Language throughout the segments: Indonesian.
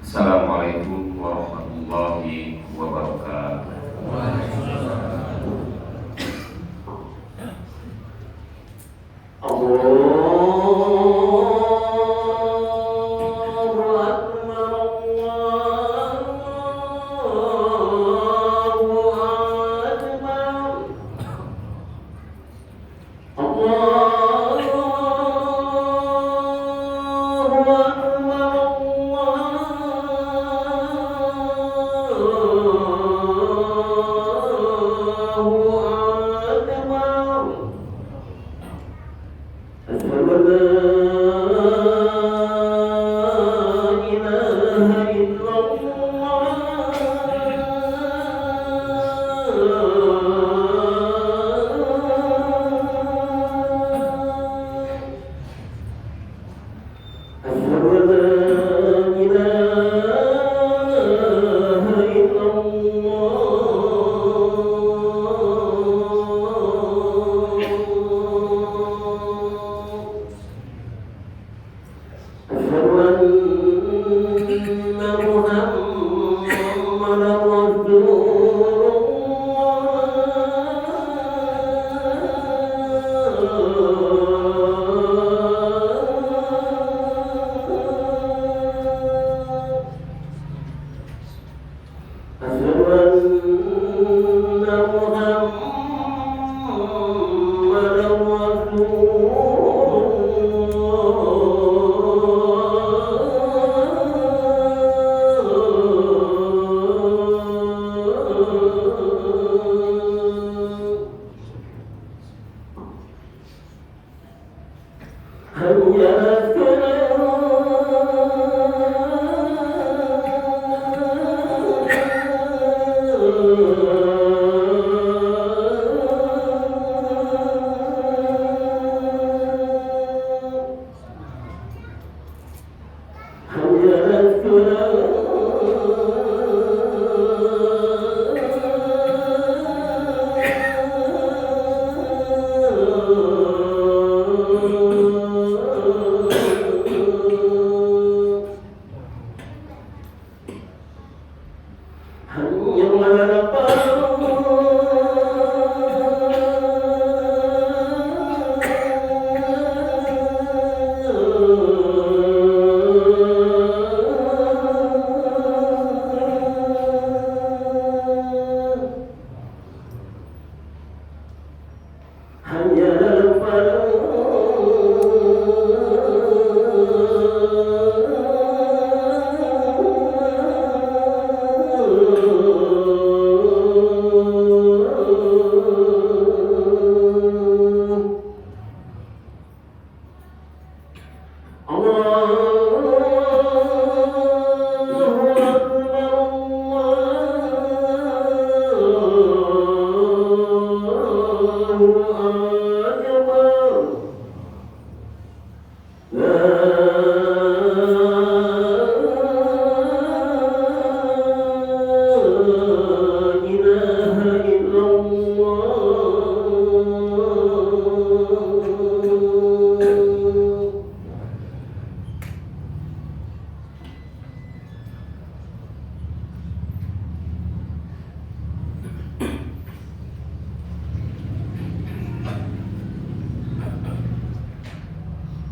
Assalamualaikum warahmatullahi wabarakatuh.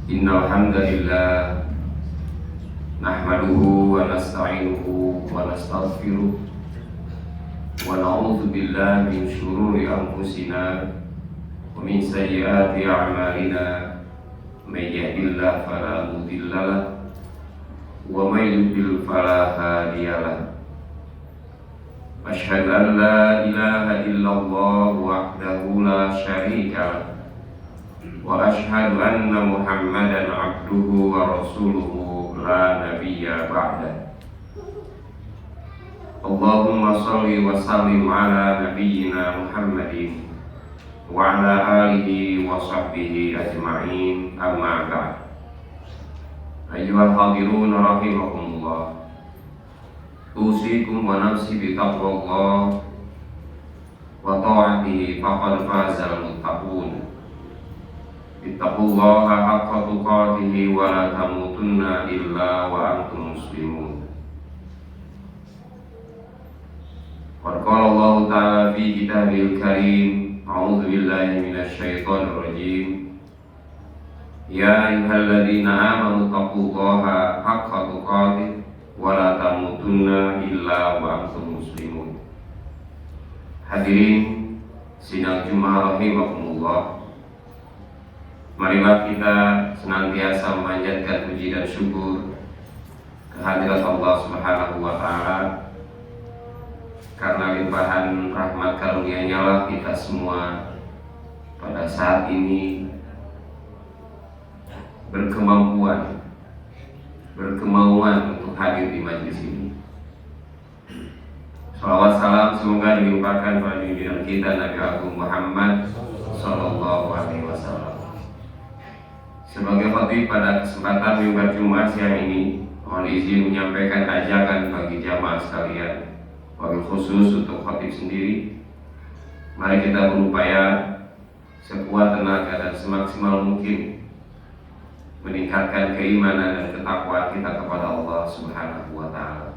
Innal hamdalillah nahmaduhu wa nasta'inuhu wa nastaghfiruh wa na'udzu billahi min shururi anfusina wa min sayyiati a'malina may yahdihillahu fala mudilla lahu wa may yudlil fala hadiya lahu. Asyhadu an la ilaha illallah wahdahu la syarika lahu wa asyhadu anna Muhammadan abduhu wa rasuluhu la nabiyya ba'da. Allahumma shalli wa sallim ala nabiyyina Muhammadin wa ala alihi wa sahbihi ajma'in, amma ba'd. Ayyuhal hadirun rahimakumullah, usikum wa nafsi bi taqwallah wa ta'atihi faqad fazal muttaqun. Ittaqullaha haqqa tuqatih wa la tamutunna illa wa antum muslimun. Qad qala Allah Ta'ala fi Kitabil Karim, A'udzu billahi minasyaitonir rajim. Ya ayyuhalladzina amanu taqullaha haqqa tuqatih wa la tamutunna illa wa antum muslimun. Hadirin sidang Jumat rahimakumullah. Marilah kita senantiasa memanjatkan puji dan syukur kehadirat Allah Subhanahu wa Ta'ala, karena limpahan rahmat karunia-Nya lah kita semua pada saat ini berkemauan untuk hadir di majelis ini. Salawat salam semoga dilimpahkan pada junjungan kita Nabi Agung Muhammad Sallallahu Alaihi Wasallam. Sebagai khatib pada kesempatan mimbar Jumat siang ini, mohon izin menyampaikan ajakan bagi jamaah sekalian, wabil khusus untuk khatib sendiri. Mari kita berupaya sekuat tenaga dan semaksimal mungkin meningkatkan keimanan dan ketakwaan kita kepada Allah Subhanahu wa Ta'ala.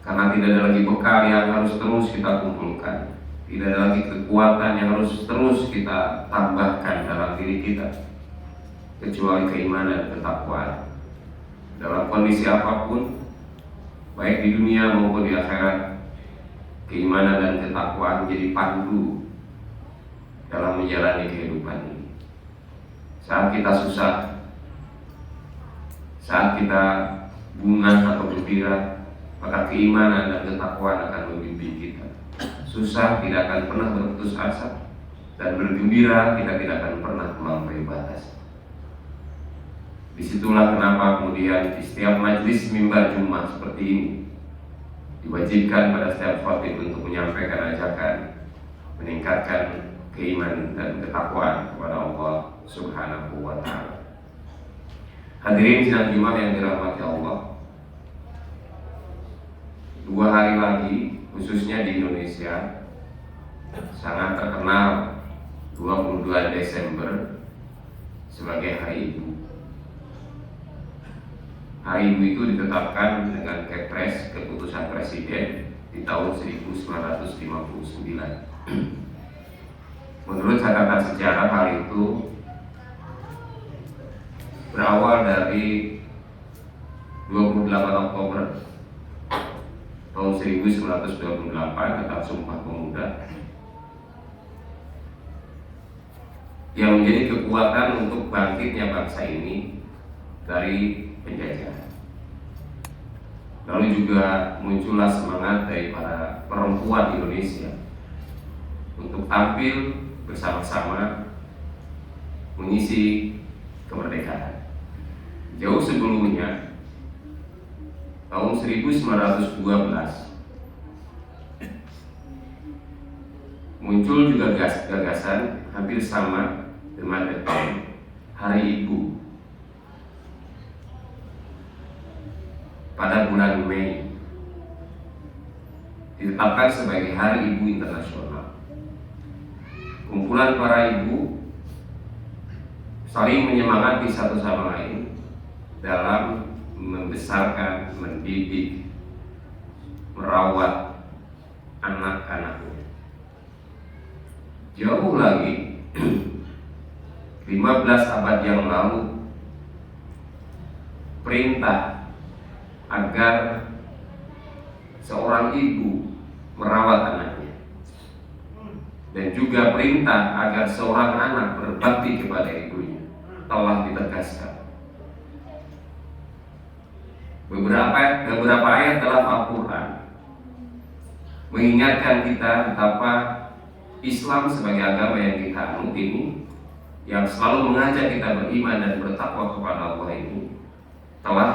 Karena tidak ada lagi bekal yang harus terus kita kumpulkan, tidak ada lagi kekuatan yang harus terus kita tambahkan dalam diri kita, kecuali keimanan dan ketakwaan. Dalam kondisi apapun, baik di dunia maupun di akhirat, keimanan dan ketakwaan menjadi pandu dalam menjalani kehidupan ini. Saat kita susah, saat kita bunga atau gembira, maka keimanan dan ketakwaan akan membimbing kita. Susah tidak akan pernah berputus asa, dan bergembira kita tidak akan pernah melampaui batas. Disitulah kenapa kemudian di setiap majelis mimbar Jumat seperti ini diwajibkan pada setiap khatib untuk menyampaikan ajakan meningkatkan keimanan dan ketakwaan kepada Allah Subhanahu wa Ta'ala. Hadirin sidang Jumat yang dirahmati Allah, 2 hari lagi khususnya di Indonesia sangat terkenal 22 Desember sebagai Hari Ibu. Hari Ibu itu ditetapkan dengan Kepres, keputusan Presiden, di tahun 1959. Menurut catatan sejarah, hal itu berawal dari 28 Oktober tahun 1928 tentang Sumpah Pemuda, yang menjadi kekuatan untuk bangkitnya bangsa ini dari penjajahan. Lalu juga muncullah semangat dari para perempuan Indonesia untuk tampil bersama-sama mengisi kemerdekaan. Jauh sebelumnya, tahun 1912 muncul juga gagasan hampir sama dengan Hari Ibu pada bulan Mei, ditetapkan sebagai Hari Ibu Internasional. Kumpulan para ibu saling menyemangati satu sama lain dalam membesarkan, mendidik, merawat anak-anaknya. Jauh lagi 15 abad yang lalu, perintah agar seorang ibu merawat anaknya, dan juga perintah agar seorang anak berbakti kepada ibunya telah ditegaskan. Beberapa ayat dalam Al-Quran mengingatkan kita betapa Islam sebagai agama yang kita anut ini, yang selalu mengajak kita beriman dan bertakwa kepada Allah ini, telah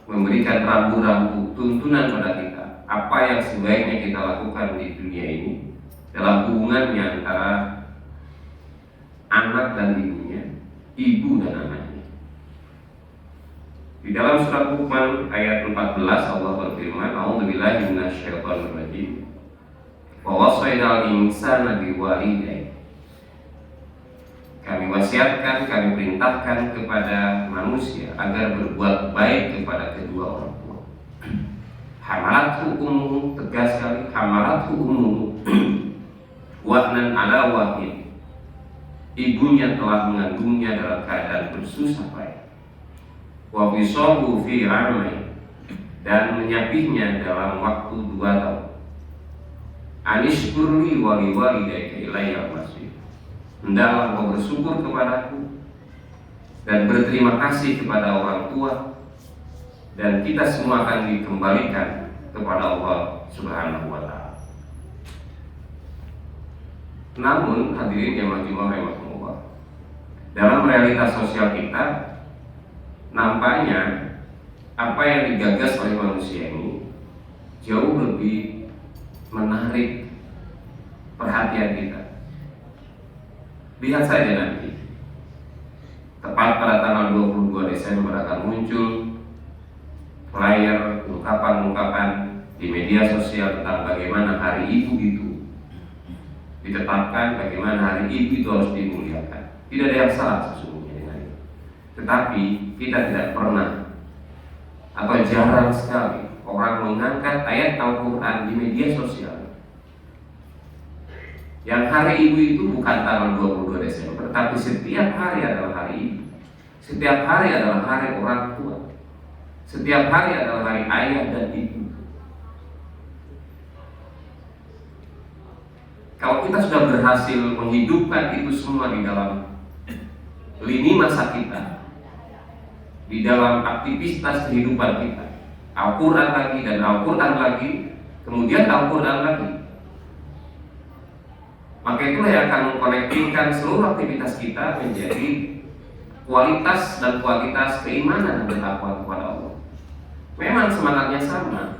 memberikan rambu-rambu tuntunan pada kita apa yang sebaiknya kita lakukan di dunia ini dalam hubungannya antara anak dan ibunya, ibu dan anaknya. Di dalam surat Luqman ayat 14 Allah berfirman, "A'udzubillahi minasyaitonir rajim. Wa wassaynal insana biwalidayhi." Kami wasiatkan, kami perintahkan kepada manusia agar berbuat baik kepada kedua orang tua. Hamalat hukum tegas sekali, hamalat hukum wahnan ala wahid. Ibunya telah mengandungnya dalam keadaan bersusah payah. Wa fisaluhu fi amai, dan menyapihnya dalam waktu 2 tahun. Anishkurli wa liwalidayka ilayya masih. Hendaklah kau bersyukur kepadaku dan berterima kasih kepada orang tua, dan kita semua akan dikembalikan kepada Allah Subhanahu wa ta'ala. Namun hadirin yang rahimahumullah, dalam realitas sosial kita, nampaknya apa yang digagas oleh manusia ini jauh lebih menarik perhatian kita. Lihat saja nanti, tepat pada tanggal 22 Desember akan muncul flyer, ungkapan-ungkapan di media sosial tentang bagaimana Hari Ibu itu ditetapkan, bagaimana Hari Ibu itu harus dimuliakan. Tidak ada yang salah sesungguhnya dengan itu. Tetapi kita tidak pernah atau jarang sekali orang mengangkat ayat Al-Quran di media sosial. Yang Hari Ibu itu bukan tanggal 22 Desember, tapi setiap hari adalah Hari Ibu. Setiap hari adalah hari orang tua. Setiap hari adalah hari ayah dan ibu. Kalau kita sudah berhasil menghidupkan itu semua di dalam lini masa kita, di dalam aktivitas kehidupan kita, Al-Quran lagi dan Al-Quran lagi, kemudian Al-Quran lagi, maka itulah yang akan mengkonektifkan seluruh aktivitas kita menjadi kualitas dan kualitas keimanan dan ketakwaan kepada Allah. Memang semangatnya sama,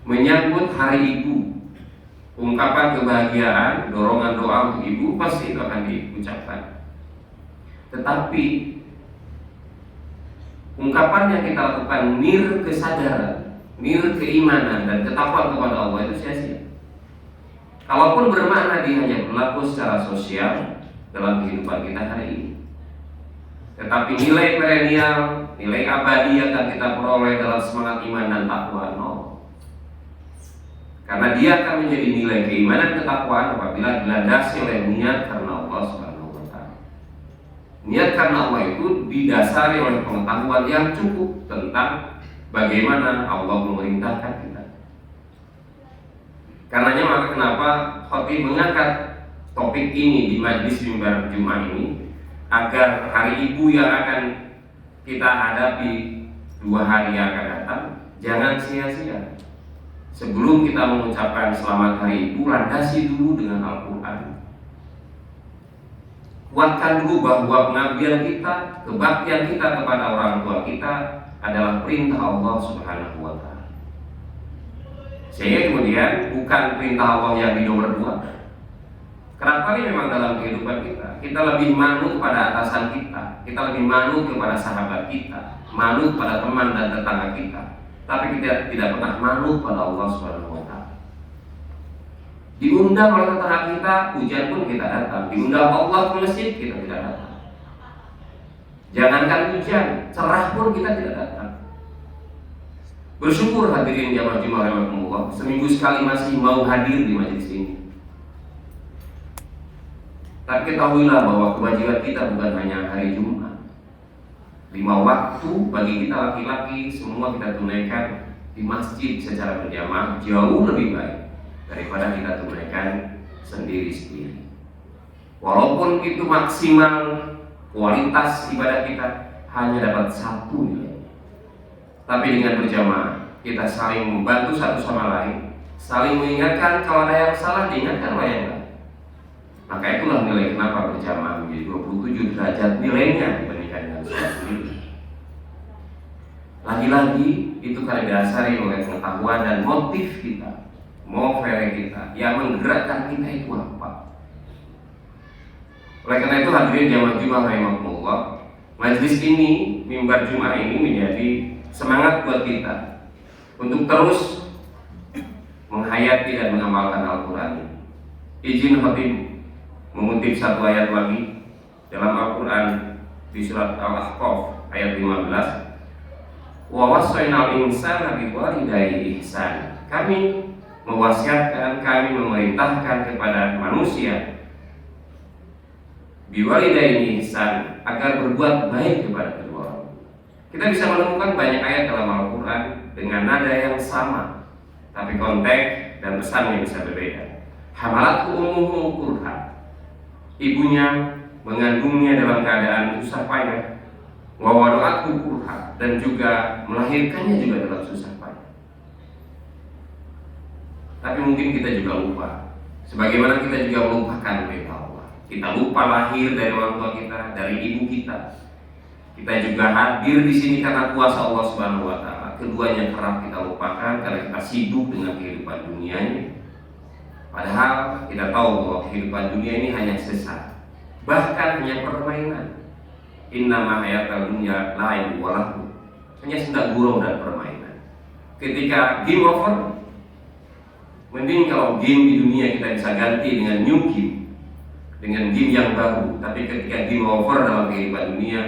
menyambut Hari Ibu, ungkapan kebahagiaan, dorongan doa untuk ibu pasti itu akan diucapkan. Tetapi ungkapan yang kita lakukan nir kesadaran, nir keimanan dan ketakwaan kepada Allah itu sia-sia. Kalaupun bermakna dia hanya berlaku secara sosial dalam kehidupan kita hari ini, tetapi nilai perennial, nilai abadi yang akan kita peroleh dalam semangat iman dan takwa nol. Karena dia akan menjadi nilai keimanan ketakwaan apabila dilandasi oleh niat karena Allah Subhanahu wa ta'ala. Niat karena Allah itu didasari oleh pengetahuan yang cukup tentang bagaimana Allah memerintahkan kita. Karenanya maka kenapa khotib mengangkat topik ini di majlis mimbar Jumat ini, agar Hari Ibu yang akan kita hadapi 2 hari yang akan datang jangan sia-sia. Sebelum kita mengucapkan selamat Hari Ibu, landasi dulu dengan Al-Quran. Kuatkan dulu bahwa pengabdian kita, kebaktian kita kepada orang tua kita adalah perintah Allah Subhanahu wa ta'ala. Sehingga kemudian bukan perintah Allah yang di nomor 2. Kenapa ini memang dalam kehidupan kita lebih manut pada atasan kita lebih manut kepada sahabat kita, manut pada teman dan tetangga kita, tapi kita tidak pernah manut pada Allah Subhanahu wa ta'ala. Diundang oleh tetangga kita, hujan pun kita datang. Diundang Allah ke masjid, kita tidak datang. Jangankan hujan, cerah pun kita tidak datang. Bersyukur hadirin jamaah Jumat rahimahumullah, seminggu sekali masih mau hadir di majelis ini. Tapi ketahuilah bahwa kewajiban kita bukan hanya hari Jumat. 5 waktu bagi kita laki-laki semua kita tunaikan di masjid secara berjamaah jauh lebih baik daripada kita tunaikan sendiri-sendiri. Walaupun itu maksimal kualitas ibadah kita hanya dapat 1 nilai, tapi dengan berjamaah kita saling membantu satu sama lain, saling mengingatkan kalau ada yang salah diingatkan oleh yang lain. Maka itulah nilai kenapa berjamaah menjadi 27 derajat nilainya dibandingkan dengan sholat sendiri. Lagi-lagi itu karena didasari oleh pengetahuan dan motif kita, motivasi kita yang menggerakkan kita itu apa. Oleh karena itu hadirin jamaah Jumat rahimahumullah, majlis ini, mimbar Jumat ini menjadi semangat buat kita untuk terus menghayati dan mengamalkan Al-Quran. Izin khatib mengutip 1 ayat lagi dalam Al-Quran di surat Al-Ahqaf ayat 15. Wa wasainal insana biwalidayhi ihsan. Kami mewasiatkan, kami memerintahkan kepada manusia biwalidayhi ihsan, agar berbuat baik kepada kedua orang. Kita bisa menemukan banyak ayat dalam Al-Quran dengan nada yang sama, tapi konteks dan pesannya bisa berbeda. Hamalatku ummuhu kurha, ibunya mengandungnya dalam keadaan susah payah. Wa wada'athu kurha, dan juga melahirkannya juga dalam susah payah. Tapi mungkin kita juga lupa, sebagaimana kita juga melupakan perintah Allah. Kita lupa lahir dari orang tua kita, dari ibu kita. Kita juga hadir di sini karena kuasa Allah Subhanahu wa taala. Keduanya kerap kita lupakan karena kita sibuk dengan kehidupan dunianya. Padahal kita tahu bahwa kehidupan dunia ini hanya sesaat, bahkan hanya permainan. Innama hayatul dunya la'ibun wa lahu, hanya senda gurau dan permainan. Ketika game over, mending kalau game di dunia kita bisa ganti dengan new game, dengan game yang baru. Tapi ketika game over dalam kehidupan dunia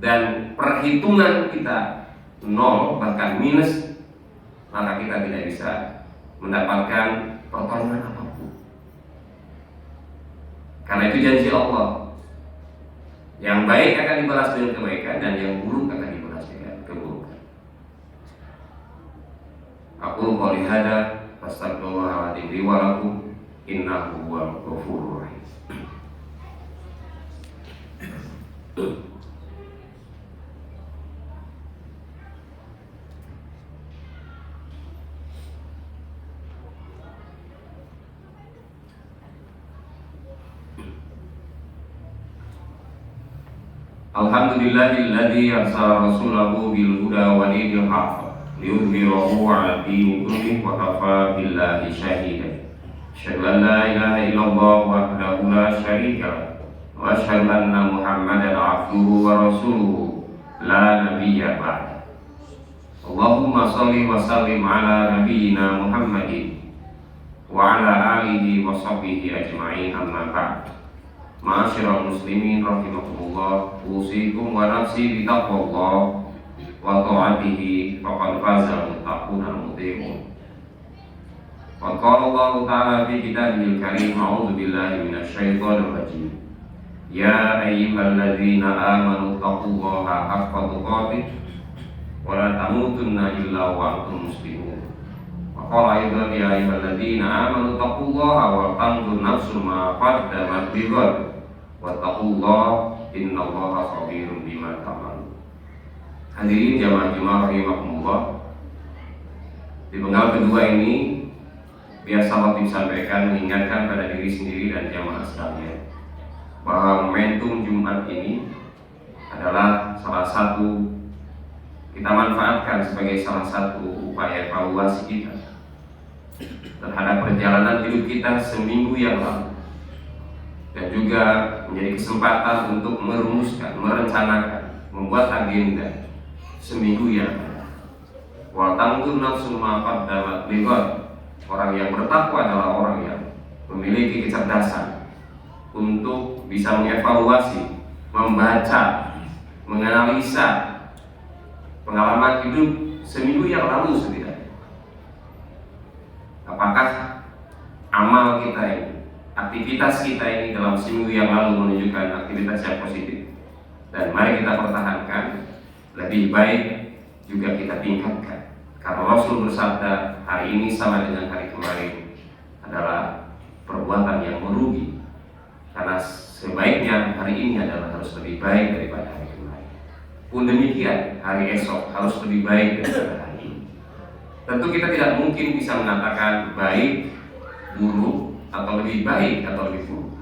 dan perhitungan kita nol bahkan minus, maka kita tidak bisa mendapatkan pertolongan apapun. Karena itu janji Allah, yang baik akan dibalas dengan kebaikan dan yang buruk akan dibalas dengan keburukan. Aku qouli hada fastaghfirullahaladzim li wa lakum innahu huwal ghafurur rahim. Alhamdulillahilladzi arsala rasulahu bil huda wa dinil haqq liyudhhirahu 'ala dini kullihi wa kafa billahi shahidan. Asyhadu an la ilaha illallah wahdahu la syarika lahu wa asyhadu anna Muhammadan 'abduhu wa rasuluhu la nabiyya ba'da. Allahumma shalli wa sallim 'ala nabiyyina Muhammadin wa 'ala alihi wa sahbihi ajma'in, amma ba'd. Ma'asyiral muslimin rahimakumullah, usikum wa nafsi bitaqwallah wa ta'atihi faqad faza muttaqun al-muti'un. Wa qala Allah ta'ala fi kitabihil karim, a'udzu billahi minasy syaithanir rajim. Ya ayyuhalladzina amanu taqullaha haqqa tuqatih wa la tamutunna illa wa antum muslimun. Wa qala aidan ya ayyuhalladzina amanu taqullaha wa tanzur nafsum ma qaddamat lighad wattaqullaha innallaha khabirun bima ta'malun. Hadirin jamaah rahimakumullah, di penggal kedua ini biasa waktu disampaikan mengingatkan pada diri sendiri dan jamaah sekalian bahwa momentum Jumat ini adalah salah satu kita manfaatkan sebagai salah satu upaya evaluasi kita terhadap perjalanan hidup kita seminggu yang lalu, dan juga menjadi kesempatan untuk merumuskan, merencanakan, membuat agenda seminggu yang lalu. Wa tanzur nafsum ma qaddamat lighad. Orang yang bertakwa adalah orang yang memiliki kecerdasan untuk bisa mengevaluasi, membaca, menganalisa pengalaman hidup seminggu yang lalu setidaknya. Apakah amal kita ini, aktivitas kita ini dalam seminggu yang lalu menunjukkan aktivitas yang positif, dan mari kita pertahankan, lebih baik juga kita tingkatkan. Karena Rasul bersabda, hari ini sama dengan hari kemarin adalah perbuatan yang merugi. Karena sebaiknya hari ini adalah harus lebih baik daripada hari kemarin. Pun demikian, hari esok harus lebih baik daripada hari ini. Tentu kita tidak mungkin bisa mengatakan baik, buruk, atau lebih baik atau lebih buruk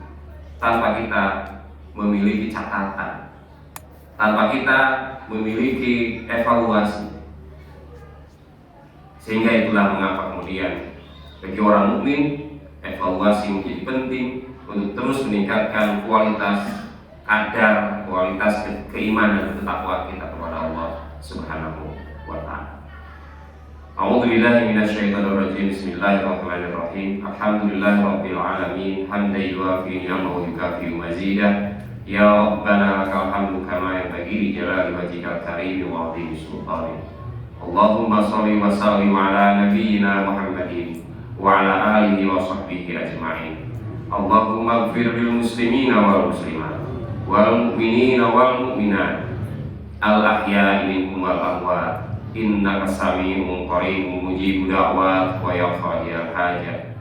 tanpa kita memiliki catatan, tanpa kita memiliki evaluasi. Sehingga itulah mengapa kemudian bagi orang mukmin evaluasi menjadi penting untuk terus meningkatkan kualitas kadar, kualitas keimanan dan ketakwaan kita kepada Allah Subhanahu wa ta'ala. A'udzu billahi minasyaitonir rajim. Bismillahirrahmanirrahim. Alhamdulillahirabbil alamin, hamdan yuwafi ni'amahu wa yukafi mazidah. Ya Rabbana lakal hamdu kama yanbaghi li jalali wajhikal karim wa 'azimi sultanik. Allahumma shalli wa sallim ala nabiyyina Muhammadin wa ala alihi wa sahbihi ajma'in. Allahumma ighfir lil muslimina wal muslimat wal mu'minina wal mu'minat al ahya'i minhum wal amwat innaka sami'un qaribun mujibud da'wat wa ya qadiyal hajat.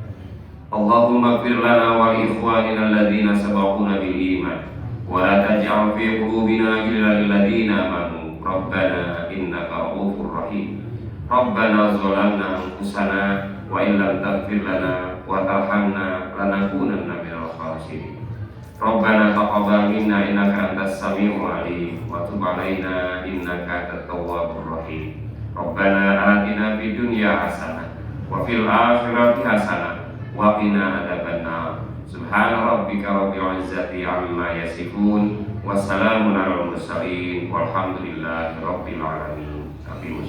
Allahumma ighfir lana wa li ikhwanina alladhina sabaquna bil iman wa la taj'al fi qulubina ghillan lil ladzina amanu rabbana innaka ra'ufur rahim. Rabbana zalamna anfusana wa in lam taghfir lana wa tarhamna lanakunanna minal khasirin. Rabbana taqabbal minna innaka antas samiul alim wa tub 'alaina innaka antat tawwabur rahim. Rabbana atina fid dunya hasanah wa fil akhirati hasanah wa qina adzabannar. Subhana rabbika rabbil izzati amma yasifun wa salamun alal mursalin walhamdulillahi rabbil alamin. Amin.